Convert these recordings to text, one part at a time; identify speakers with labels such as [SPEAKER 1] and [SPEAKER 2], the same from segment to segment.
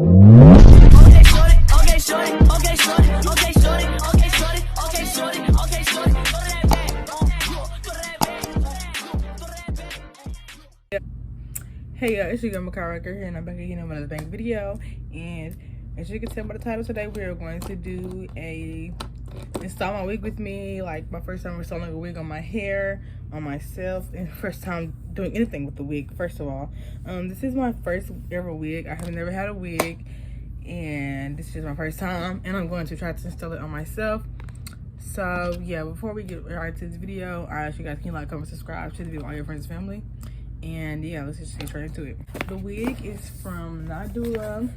[SPEAKER 1] Hey y'all, it's your girl Makyah here, and I'm back again with another bang video. And as you can tell by the title today, we are going to do a install my wig with me. Like my first time installing a wig on my hair, on myself, and first time doing anything with the wig. First of all, this is my first ever wig. I have never had a wig, and this is my first time, and I'm going to try to install it on myself. So yeah, before we get right to this video, I ask you guys, can you like, comment, subscribe to the video, all your friends and family. And yeah, let's just get straight into it. The wig is from Nadula.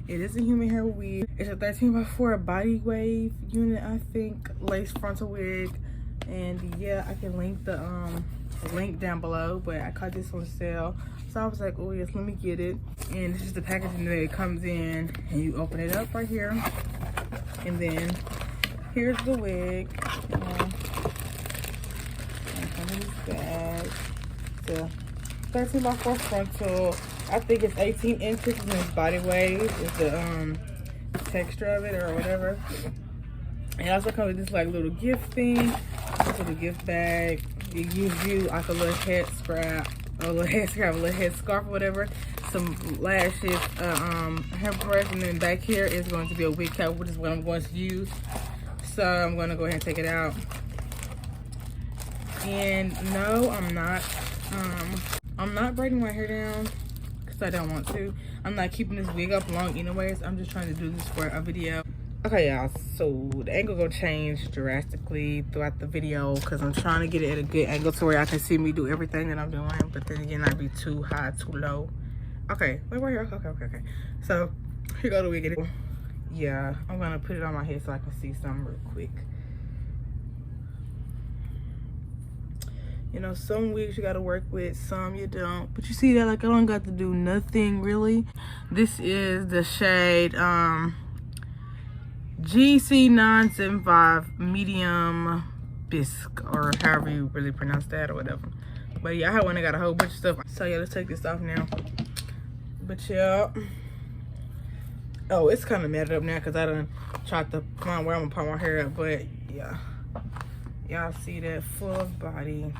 [SPEAKER 1] It is a human hair wig. It's a 13x4 body wave unit, I think, lace frontal wig. And yeah, I can link the link down below, but I caught this on sale, so I was like, oh yes, let me get it. And this is the packaging that it comes in, and you open it up right here, and then here's the wig. The 13x4 frontal. I think it's 18 inches, and it's body wave is the texture of it or whatever. It also comes with this like little gift thing. This little gift bag. It gives you like a little head scrap, a little head scrap, a little head scarf or whatever, some lashes, hairbrush, and then back here is going to be a wig cap, which is what I'm going to use. So I'm going to go ahead and take it out. And no, I'm not braiding my hair down because I don't want to. I'm not keeping this wig up long anyways. I'm just trying to do this for a video. Okay y'all, so the angle gonna change drastically throughout the video because I'm trying to get it at a good angle to where I can see me do everything that I'm doing, but then again, not be too high, too low. Okay, wait, right here. Okay. So here go the wig. Yeah, I'm gonna put it on my head so I can see something real quick. You know, some wigs you gotta work with, some you don't. But you see that, like, I don't got to do nothing really. This is the shade GC975 medium bisque, or however you really pronounce that or whatever. But yeah, I had one that got a whole bunch of stuff. So yeah, let's take this off now. But yeah. Oh, it's kind of matted up now because I done tried to find where I'm gonna put my hair up. But yeah, y'all see that full body.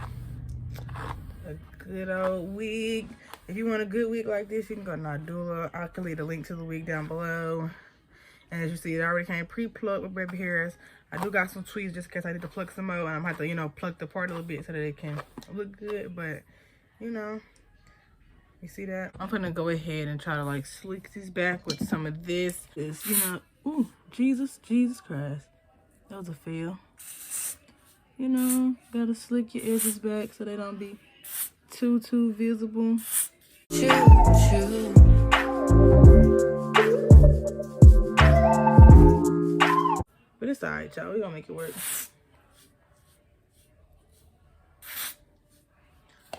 [SPEAKER 1] A good old wig. If you want a good wig like this, you can go to Nadula. I can leave a link to the wig down below. And as you see, it already came pre-plucked with baby hairs. I do got some tweezers just in case I need to pluck some more, and I'm gonna have to, you know, pluck the part a little bit so that it can look good. But you know, you see that? I'm gonna go ahead and try to like slick this back with some of this. Is, you know, ooh, Jesus Christ, that was a fail. You know, gotta slick your edges back so they don't be too visible. But it's alright, y'all. We gonna make it work.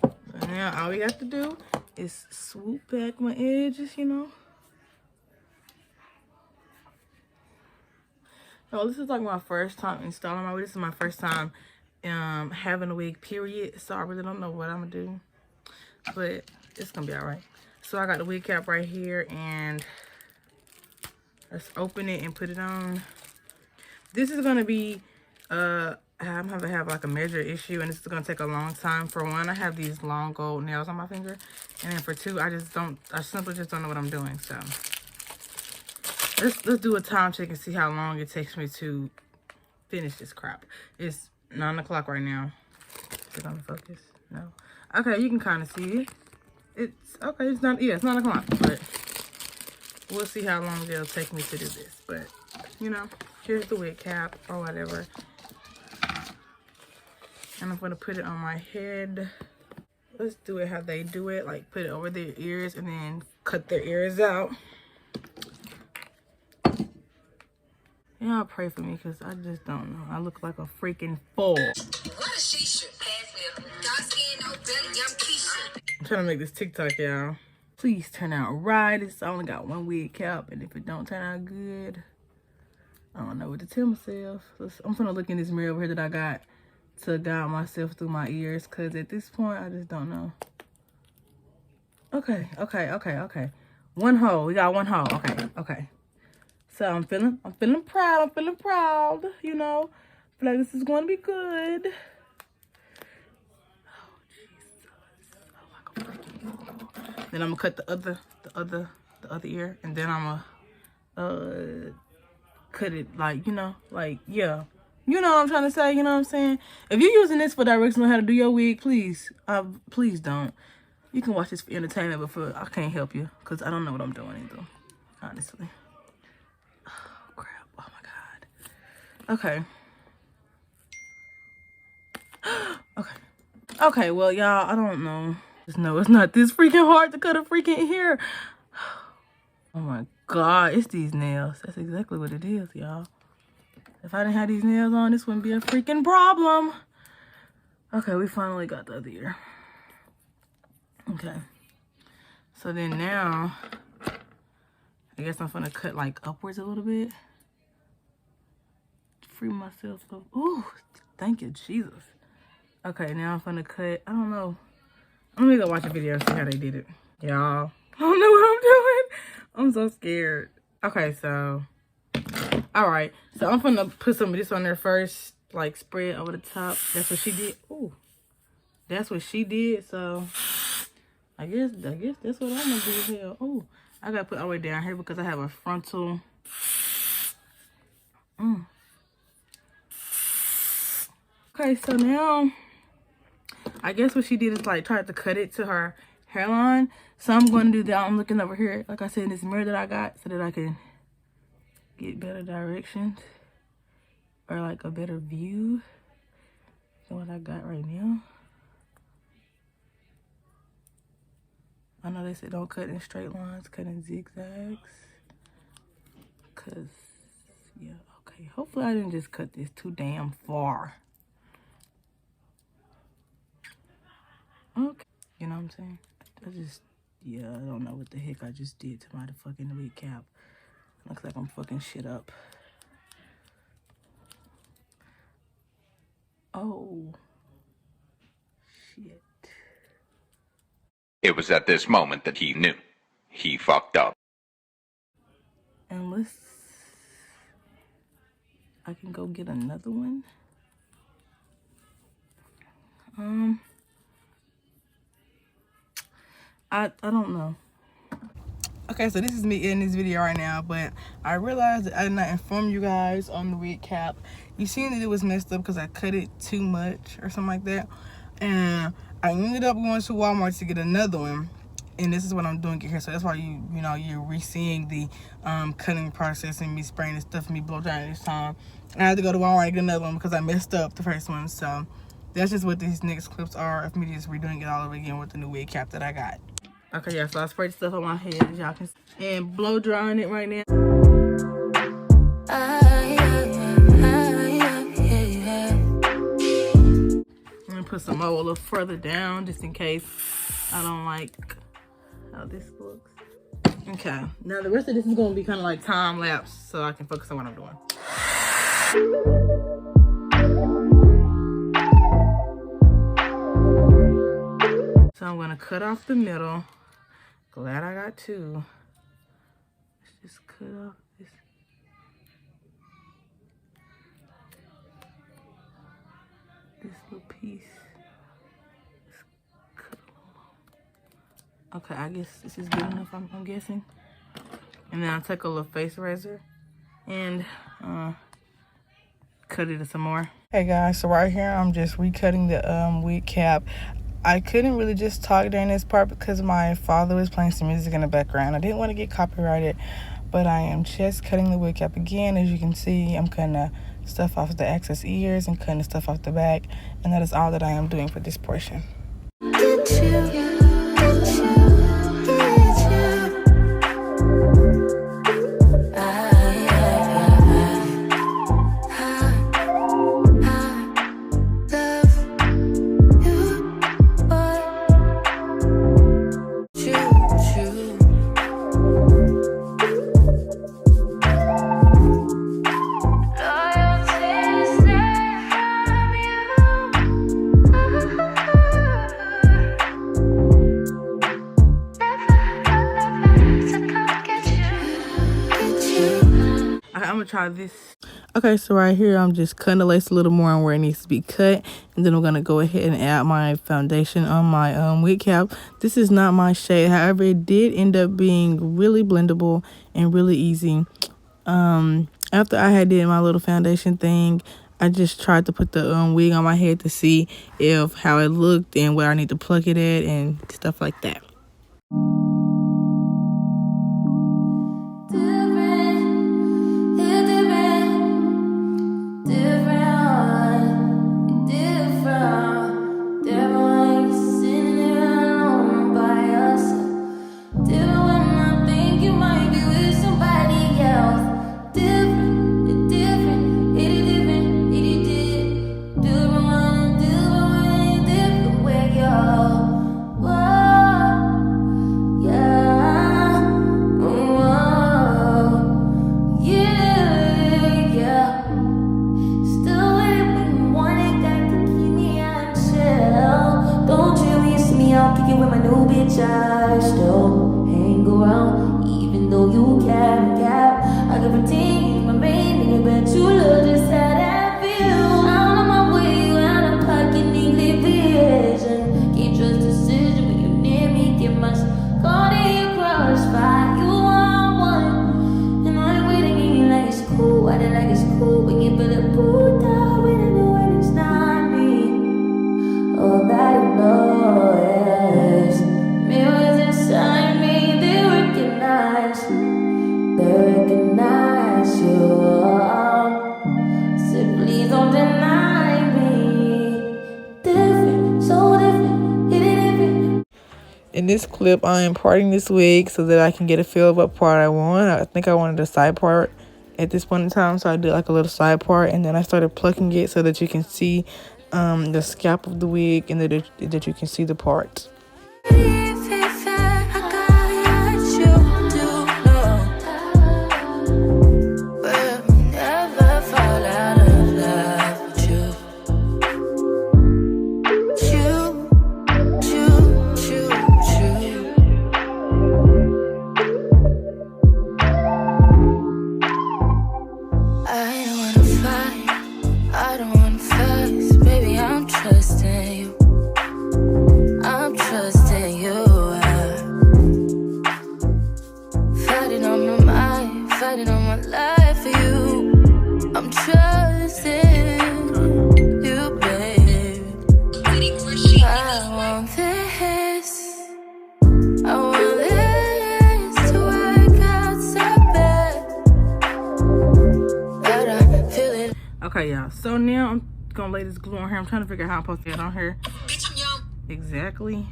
[SPEAKER 1] So now all we got to do is swoop back my edges, you know. Oh, this is like my first time installing my wig. This is my first time having a wig, period. So I really don't know what I'm gonna do, but it's gonna be all right. So I got the wig cap right here, and let's open it and put it on. This is gonna be I'm gonna have like a measure issue, and this is gonna take a long time. For one, I have these long gold nails on my finger, and then for two, I simply just don't know what I'm doing. So let's do a time check and see how long it takes me to finish this crap. It's 9 o'clock right now. Is it on focus? No. Okay, you can kind of see it. It's okay. It's not. Yeah, it's 9 o'clock. But we'll see how long it'll take me to do this. But you know, here's the wig cap or whatever, and I'm gonna put it on my head. Let's do it how they do it. Like put it over their ears and then cut their ears out. Y'all pray for me because I just don't know. I look like a freaking fool. I'm trying to make this TikTok, y'all. Please turn out right. I only got one wig cap, and if it don't turn out good, I don't know what to tell myself. I'm gonna look in this mirror over here that I got to guide myself through my ears, because at this point, I just don't know. Okay. One hole. We got one hole. Okay, okay. So I'm feeling proud. I'm feeling proud. You know, feel like this is going to be good. Oh Jesus! Oh my God. Then I'm gonna cut the other ear, and then I'm gonna cut it like, you know, like, yeah. You know what I'm trying to say, you know what I'm saying? If you're using this for direction on how to do your wig, please don't. You can watch this for entertainment, but I can't help you because I don't know what I'm doing either, honestly. Oh, crap. Oh, my God. Okay. Okay. Okay, well, y'all, I don't know. Just know it's not this freaking hard to cut a freaking hair. Oh, my God. It's these nails. That's exactly what it is, y'all. If I didn't have these nails on, this wouldn't be a freaking problem. Okay, we finally got the other ear. Okay. So then now, I guess I'm gonna cut like upwards a little bit. Free myself up. Ooh, thank you, Jesus. Okay, now I'm gonna cut, I don't know. Let me go watch a video and see how they did it. Y'all, I don't know what I'm doing. I'm so scared. Okay, so, all right. So I'm gonna put some of this on there first, like spread over the top. That's what she did. Ooh, that's what she did. So I guess that's what I'm gonna do as hell. Oh, I gotta put all the way down here because I have a frontal. Okay, so now I guess what she did is like tried to cut it to her hairline. So I'm gonna do that. I'm looking over here, like I said, in this mirror that I got, so that I can get better directions or like a better view than what I got right now. I know they said don't cut in straight lines, cut in zigzags. Cause, yeah, okay. Hopefully I didn't just cut this too damn far. Okay. You know what I'm saying? Yeah, I don't know what the heck I just did to my fucking wig cap. Looks like I'm fucking shit up. Oh. Shit.
[SPEAKER 2] It was at this moment that he knew. He fucked up.
[SPEAKER 1] Unless I can go get another one. I don't know. Okay, so this is me in this video right now, but I realized that I did not inform you guys on the wig cap. You seen that it was messed up because I cut it too much or something like that. And I ended up going to Walmart to get another one. And this is what I'm doing here. So that's why you're re-seeing the cutting process and me spraying and stuff and me blow drying this time. And I had to go to Walmart and get another one because I messed up the first one. So that's just what these next clips are of me just redoing it all over again with the new wig cap that I got. Okay, yeah, so I sprayed stuff on my head, as y'all can see, and blow drying it right now. I'm gonna put some more a little further down just in case I don't like how this looks. Okay, now the rest of this is gonna be kind of like time lapse so I can focus on what I'm doing. So I'm gonna cut off the middle. Glad I got two. Let's just cut off this. This little piece. Let's cut a little. Okay, I guess this is good enough, I'm guessing. And then I'll take a little face razor and cut it some more. Hey guys, so right here I'm just recutting the wig cap. I couldn't really just talk during this part because my father was playing some music in the background. I didn't want to get copyrighted, but I am just cutting the wig cap again. As you can see, I'm cutting the stuff off the excess ears and cutting the stuff off the back, and that is all that I am doing for this portion. gonna try this. Okay, so right here I'm just cutting the lace a little more on where it needs to be cut, and then I'm gonna go ahead and add my foundation on my wig cap. This is not my shade, however it did end up being really blendable and really easy. After I had did my little foundation thing, I just tried to put the wig on my head to see if how it looked and where I need to plug it at and stuff like that.
[SPEAKER 3] I still hang around, even though you can't cap. I can pretend my main nigga, but you look just how that feel. I'm on my way, out of pocket, neatly vision. Can't trust decision when you near me, get my caught in your crossfire. You want one, and I ain't waiting like it's cool. I did like it's cool, when you put a boot down, when I know when it's not me. All that you know is mirrors inside me, they recognize you. So please don't deny me. Different, so different, hit it different.
[SPEAKER 1] In this clip, I am parting this wig so that I can get a feel of what part I want. I think I wanted a side part at this point in time, so I did like a little side part, and then I started plucking it so that you can see the scalp of the wig and that you can see the parts. Okay, y'all. So now I'm gonna lay this glue on here. I'm trying to figure out how I'm supposed to get it on here. Exactly.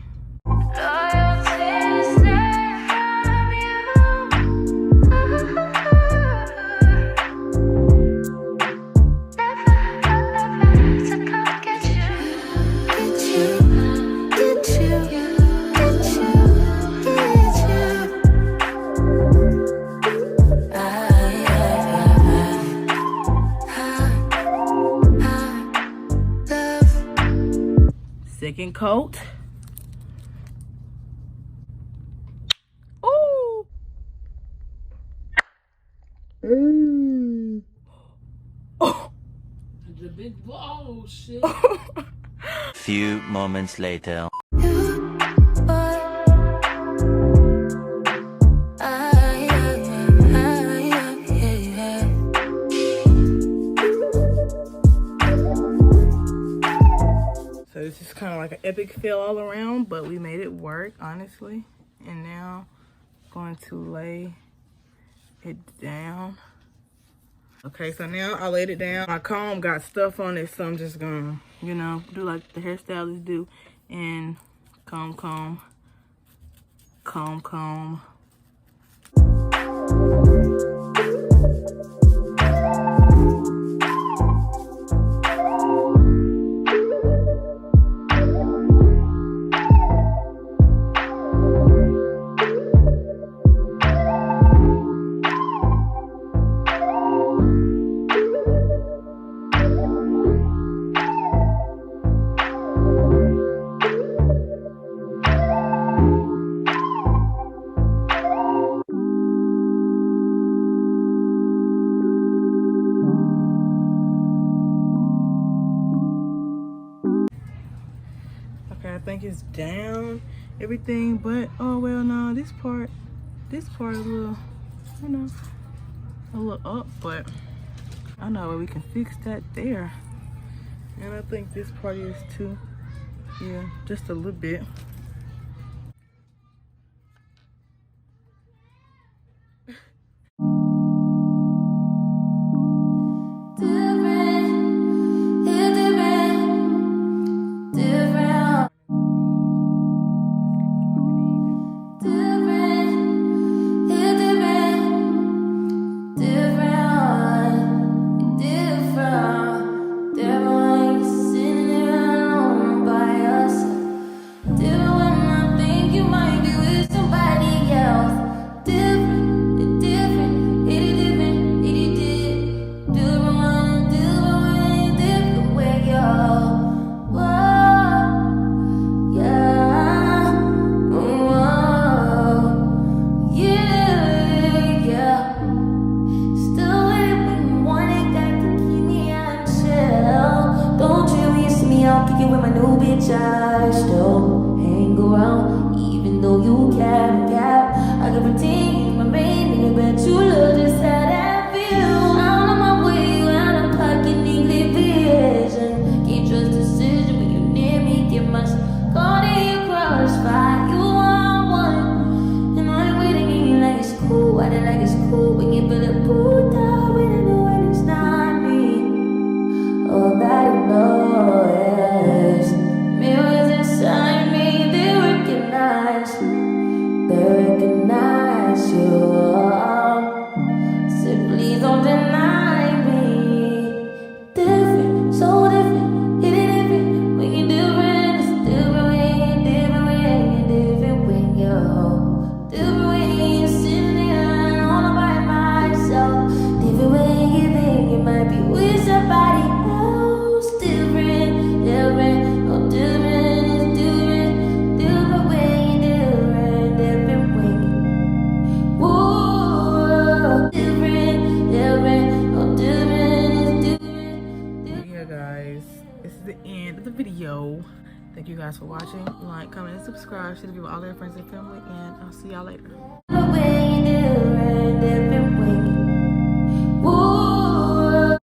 [SPEAKER 1] Second coat. Ooh. Oh.
[SPEAKER 4] The big ball shit.
[SPEAKER 2] Few moments later.
[SPEAKER 1] So this is kind of like an epic fail all around, but we made it work, honestly. And now I'm going to lay it down. Okay, so now I laid it down. My comb got stuff on it, so I'm just gonna, you know, do like the hairstylists do and comb, comb, comb, comb. is down, everything, but oh well, no, this part a little, you know, a little up, but I know we can fix that there. And I think this part is too, yeah, just a little bit.
[SPEAKER 3] I still hang around, even though you can't cap. I can pretend my main nigga, bet you look just how that feel. I'm on my way when I'm pocket neatly vision. Can't trust decision when you near me, get much caught in your crossfire. You want one, and I'm waiting in you like it's cool. I did like it's cool when you feel it pulled out, when I know when it's not me. All that I know is mirrors inside me, they recognize you. So please don't deny me. Different, so different, it ain't different when you're different. It's different when you're different when you're different when you're sitting there all by myself. Different when you think you might be with somebody else. Different, different, oh different.
[SPEAKER 1] Video. Thank you guys for watching. Like, comment, and subscribe. Share the video with all their friends and family, and I'll see y'all later.